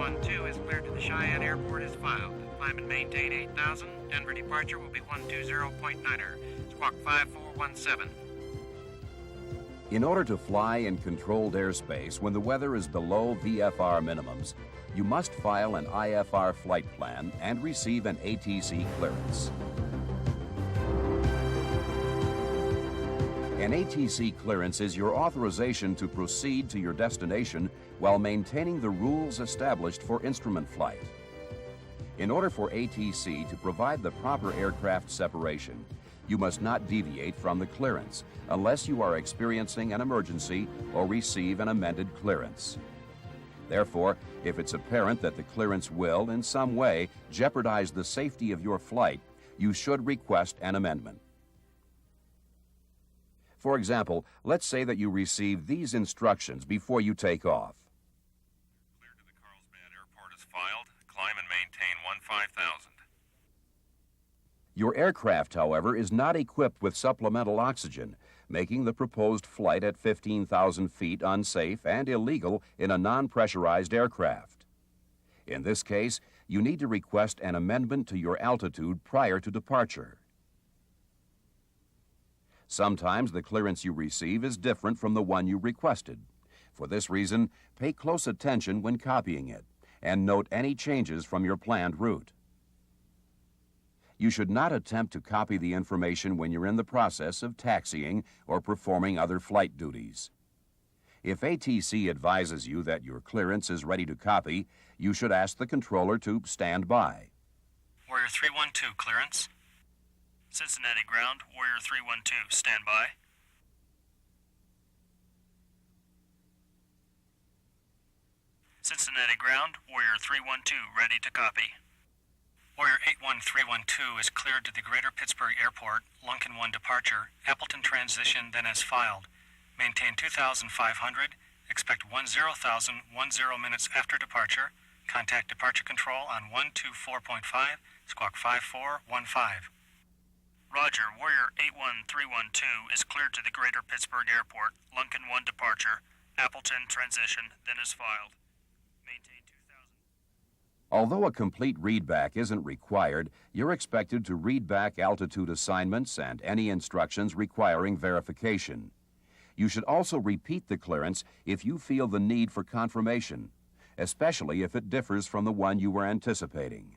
312 is cleared to the Cheyenne Airport as filed. Climb and maintain 8,000. Denver departure will be 120.9er. Squawk 5417. In order to fly in controlled airspace when the weather is below VFR minimums, you must file an IFR flight plan and receive an ATC clearance. An ATC clearance is your authorization to proceed to your destination while maintaining the rules established for instrument flight. In order for ATC to provide the proper aircraft separation, you must not deviate from the clearance unless you are experiencing an emergency or receive an amended clearance. Therefore, if it's apparent that the clearance will, in some way, jeopardize the safety of your flight, you should request an amendment. For example, let's say that you receive these instructions before you take off. Cleared to the Carlsbad Airport is filed. Climb and maintain 15,000. Your aircraft, however, is not equipped with supplemental oxygen, making the proposed flight at 15,000 feet unsafe and illegal in a non-pressurized aircraft. In this case, you need to request an amendment to your altitude prior to departure. Sometimes the clearance you receive is different from the one you requested. For this reason, pay close attention when copying it and note any changes from your planned route. You should not attempt to copy the information when you're in the process of taxiing or performing other flight duties. If ATC advises you that your clearance is ready to copy, you should ask the controller to stand by. Warrior 312, clearance. Cincinnati ground, Warrior 312, stand by. Cincinnati ground, Warrior 312, ready to copy. Warrior 81312 is cleared to the Greater Pittsburgh Airport, Lunken 1 departure, Appleton transition, then as filed. Maintain 2,500, expect 10,010 minutes after departure. Contact departure control on 124.5, squawk 5415. Roger, Warrior 81312 is cleared to the Greater Pittsburgh Airport, Lunken 1 departure, Appleton transition, then is filed. Maintain 2,000. Although a complete readback isn't required, you're expected to read back altitude assignments and any instructions requiring verification. You should also repeat the clearance if you feel the need for confirmation, especially if it differs from the one you were anticipating.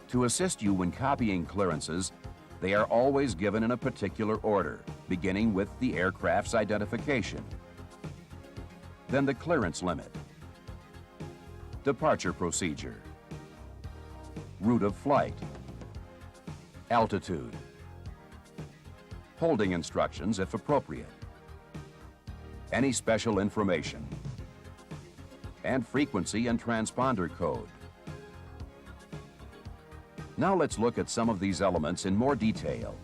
To assist you when copying clearances, they are always given in a particular order, beginning with the aircraft's identification, then the clearance limit, departure procedure, route of flight, altitude, holding instructions if appropriate, any special information, and frequency and transponder code. Now let's look at some of these elements in more detail.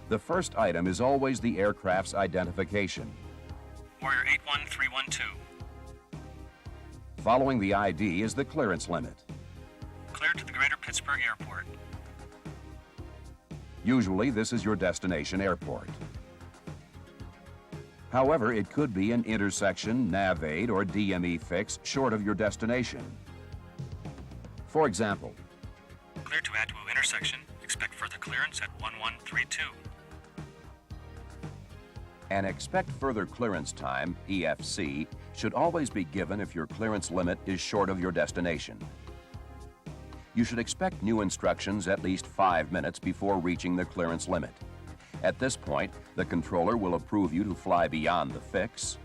The first item is always the aircraft's identification. Warrior 81312. Following the ID is the clearance limit. Cleared to the Greater Pittsburgh Airport. Usually this is your destination airport. However, it could be an intersection, nav aid, or DME fix short of your destination. For example, Cleared to Atwo intersection. Expect further clearance at 1132. an expect further clearance time, EFC, should always be given if your clearance limit is short of your destination. You should expect new instructions at least 5 minutes before reaching the clearance limit. At this point, the controller will approve you to fly beyond the fix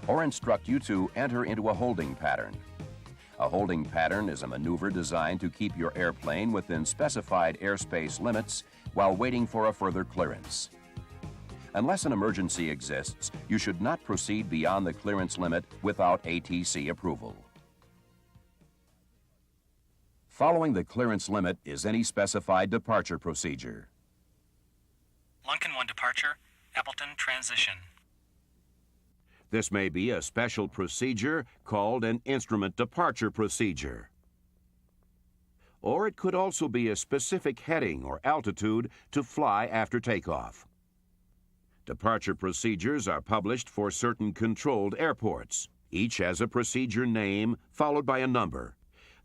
or instruct you to enter into a holding pattern. A holding pattern is a maneuver designed to keep your airplane within specified airspace limits while waiting for a further clearance. Unless an emergency exists, you should not proceed beyond the clearance limit without ATC approval. Following the clearance limit is any specified departure procedure. Lunken 1 departure, Appleton transition. This may be a special procedure called an instrument departure procedure. Or it could also be a specific heading or altitude to fly after takeoff. Departure procedures are published for certain controlled airports. Each has a procedure name followed by a number.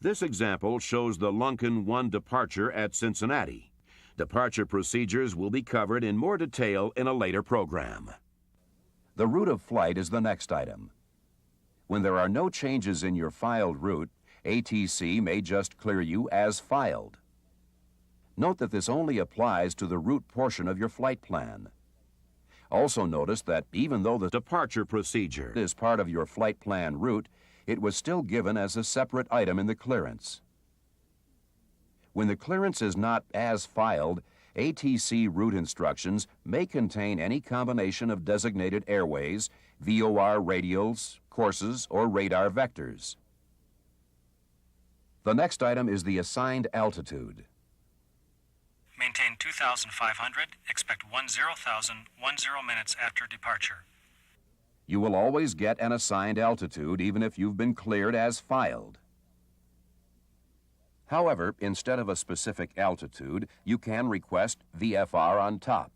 This example shows the Lunken 1 departure at Cincinnati. Departure procedures will be covered in more detail in a later program. The route of flight is the next item. When there are no changes in your filed route, ATC may just clear you as filed. Note that this only applies to the route portion of your flight plan. Also notice that even though the Departure procedure is part of your flight plan route, it was still given as a separate item in the clearance. When the clearance is not as filed, ATC route instructions may contain any combination of designated airways, VOR radials, courses, or radar vectors. The next item is the assigned altitude. Maintain 2,500. Expect 10,000 minutes after departure. You will always get an assigned altitude even if you've been cleared as filed. However, instead of a specific altitude, you can request VFR on top.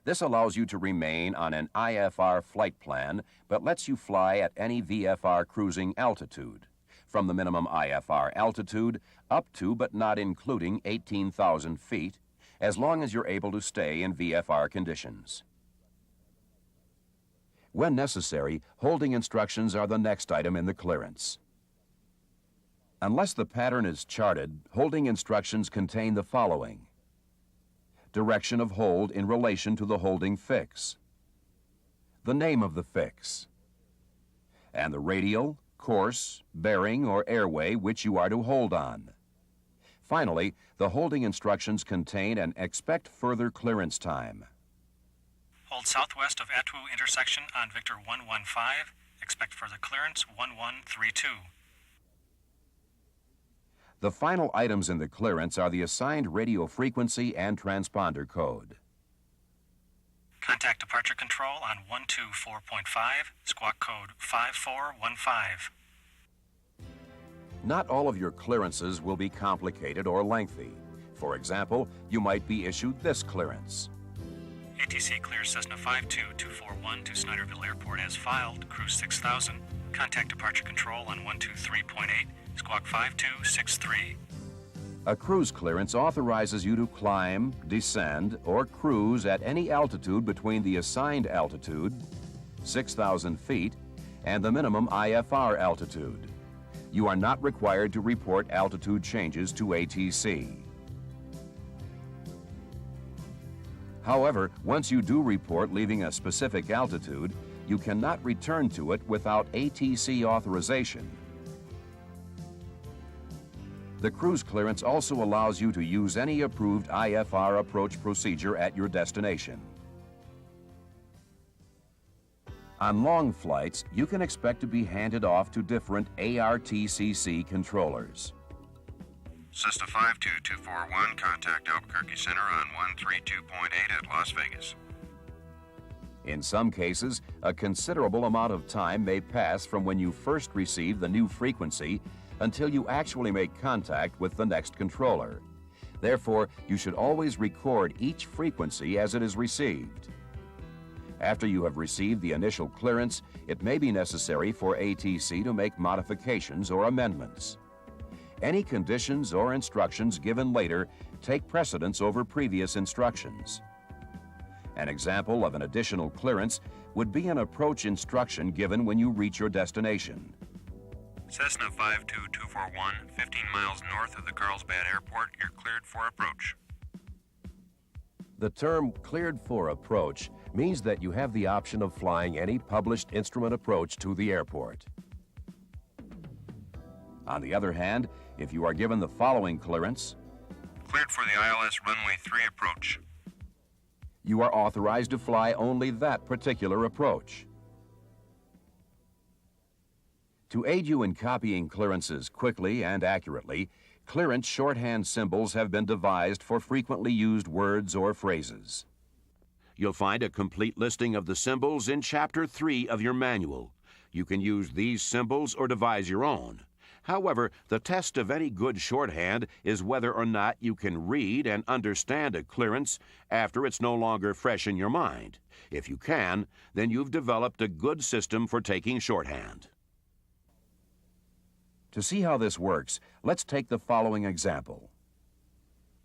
This allows you to remain on an IFR flight plan, but lets you fly at any VFR cruising altitude, from the minimum IFR altitude up to but not including 18,000 feet, as long as you're able to stay in VFR conditions. When necessary, holding instructions are the next item in the clearance. Unless the pattern is charted, holding instructions contain the following: direction of hold in relation to the holding fix, the name of the fix, and the radial, course, bearing, or airway which you are to hold on. Finally, the holding instructions contain an expect further clearance time. Hold southwest of Atwu intersection on Victor 115. Expect further clearance 1132. The final items in the clearance are the assigned radio frequency and transponder code. Contact departure control on 124.5, squawk code 5415. Not all of your clearances will be complicated or lengthy. For example, you might be issued this clearance. ATC clears Cessna 52241 to Snyderville Airport as filed, cruise 6000. Contact departure control on 123.8, squawk 5263. A cruise clearance authorizes you to climb, descend, or cruise at any altitude between the assigned altitude, 6,000 feet, and the minimum IFR altitude. You are not required to report altitude changes to ATC. However, once you do report leaving a specific altitude, you cannot return to it without ATC authorization. The cruise clearance also allows you to use any approved IFR approach procedure at your destination. On long flights, you can expect to be handed off to different ARTCC controllers. Cessna 52241, contact Albuquerque Center on 132.8 at Las Vegas. In some cases, a considerable amount of time may pass from when you first receive the new frequency until you actually make contact with the next controller. Therefore, you should always record each frequency as it is received. After you have received the initial clearance, it may be necessary for ATC to make modifications or amendments. Any conditions or instructions given later take precedence over previous instructions. An example of an additional clearance would be an approach instruction given when you reach your destination. Cessna 52241, 15 miles north of the Carlsbad Airport, you're cleared for approach. The term cleared for approach means that you have the option of flying any published instrument approach to the airport. On the other hand, if you are given the following clearance, Cleared for the ILS runway 3 approach. you are authorized to fly only that particular approach. To aid you in copying clearances quickly and accurately, clearance shorthand symbols have been devised for frequently used words or phrases. You'll find a complete listing of the symbols in Chapter 3 of your manual. You can use these symbols or devise your own. However, the test of any good shorthand is whether or not you can read and understand a clearance after it's no longer fresh in your mind. If you can, then you've developed a good system for taking shorthand. To see how this works, let's take the following example.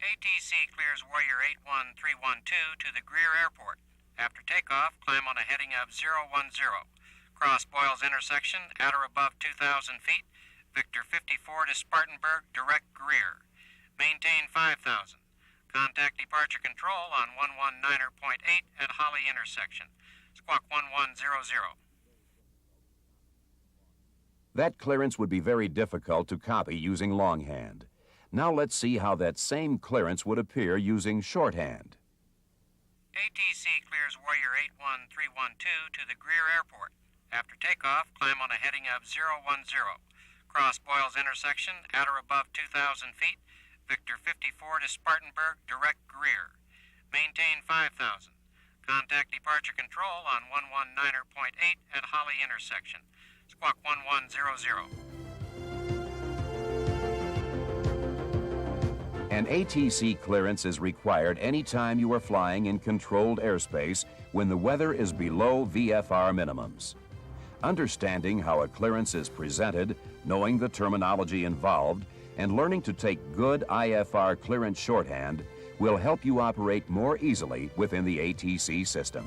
ATC clears Warrior 81312 to the Greer Airport. After takeoff, climb on a heading of 010. Cross Boyles intersection at or above 2,000 feet. Victor 54 to Spartanburg, direct Greer. Maintain 5,000. Contact departure control on 119.8 at Holly intersection. Squawk 1100. That clearance would be very difficult to copy using longhand. Now let's see how that same clearance would appear using shorthand. ATC clears Warrior 81312 to the Greer Airport. After takeoff, climb on a heading of 010. Cross Boyles intersection at or above 2,000 feet. Victor 54 to Spartanburg, direct Greer. Maintain 5,000. Contact departure control on 119.8 at Holly intersection. Squawk 1100. An ATC clearance is required anytime you are flying in controlled airspace when the weather is below VFR minimums. Understanding how a clearance is presented, knowing the terminology involved, and learning to take good IFR clearance shorthand will help you operate more easily within the ATC system.